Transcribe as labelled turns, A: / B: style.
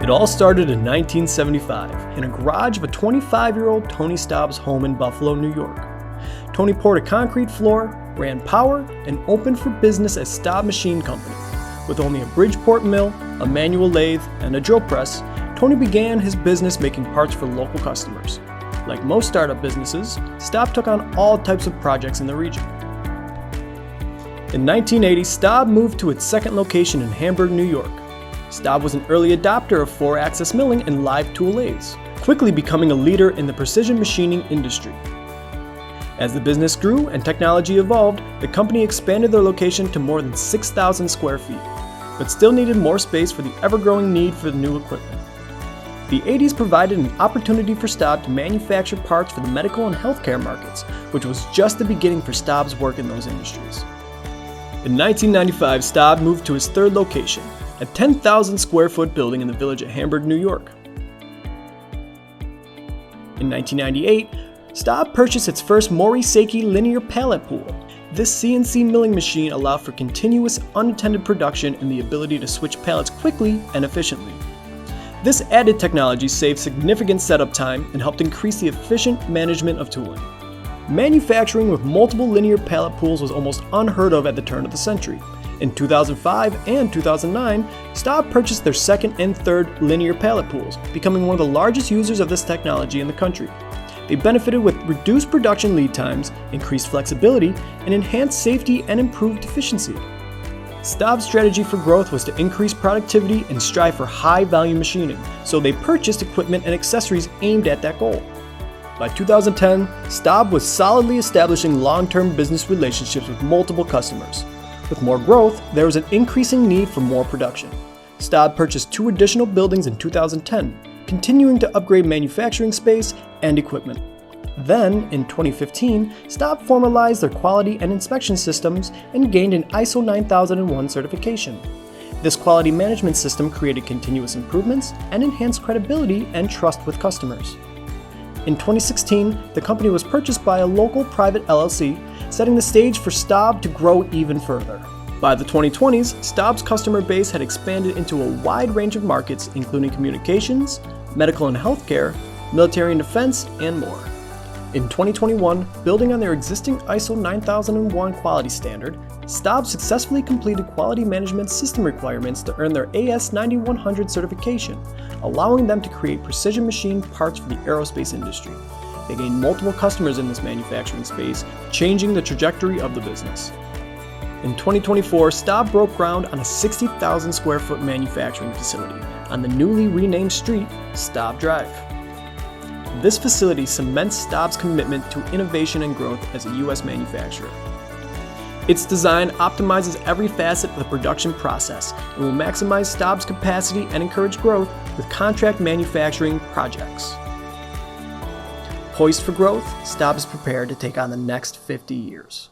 A: It all started in 1975 in a garage of a 25-year-old Tony Staub's home in Buffalo, New York. Tony poured a concrete floor, ran power, and opened for business as Staub Machine Company. With only a Bridgeport mill, a manual lathe, and a drill press, Tony began his business making parts for local customers. Like most startup businesses, Staub took on all types of projects in the region. In 1980, Staub moved to its second location in Hamburg, New York. Staub was an early adopter of 4-axis milling and live tool lathes, quickly becoming a leader in the precision machining industry. As the business grew and technology evolved, the company expanded their location to more than 6,000 square feet, but still needed more space for the ever-growing need for the new equipment. The 80s provided an opportunity for Staub to manufacture parts for the medical and healthcare markets, which was just the beginning for Staub's work in those industries. In 1995, Staub moved to his third location, a 10,000 square foot building in the village of Hamburg, New York. In 1998, Staub purchased its first Mori-Seiki linear pallet pool. This CNC milling machine allowed for continuous unattended production and the ability to switch pallets quickly and efficiently. This added technology saved significant setup time and helped increase the efficient management of tooling. Manufacturing with multiple linear pallet pools was almost unheard of at the turn of the century. In 2005 and 2009, Staub purchased their second and third linear pallet pools, becoming one of the largest users of this technology in the country. They benefited with reduced production lead times, increased flexibility, and enhanced safety and improved efficiency. Staub's strategy for growth was to increase productivity and strive for high-value machining, so they purchased equipment and accessories aimed at that goal. By 2010, Staub was solidly establishing long-term business relationships with multiple customers. With more growth, there was an increasing need for more production. Staub purchased 2 additional buildings in 2010, continuing to upgrade manufacturing space and equipment. Then, in 2015, Staub formalized their quality and inspection systems and gained an ISO 9001 certification. This quality management system created continuous improvements and enhanced credibility and trust with customers. In 2016, the company was purchased by a local private LLC, setting the stage for Staub to grow even further. By the 2020s, Staub's customer base had expanded into a wide range of markets, including communications, medical and healthcare, military and defense, and more. In 2021, building on their existing ISO 9001 quality standard, Staub successfully completed quality management system requirements to earn their AS9100 certification, allowing them to create precision machine parts for the aerospace industry. They gained multiple customers in this manufacturing space, changing the trajectory of the business. In 2024, Staub broke ground on a 60,000 square foot manufacturing facility on the newly renamed street, Staub Drive. This facility cements Staub's commitment to innovation and growth as a U.S. manufacturer. Its design optimizes every facet of the production process and will maximize Staub's capacity and encourage growth with contract manufacturing projects. Poised for growth, Staub is prepared to take on the next 50 years.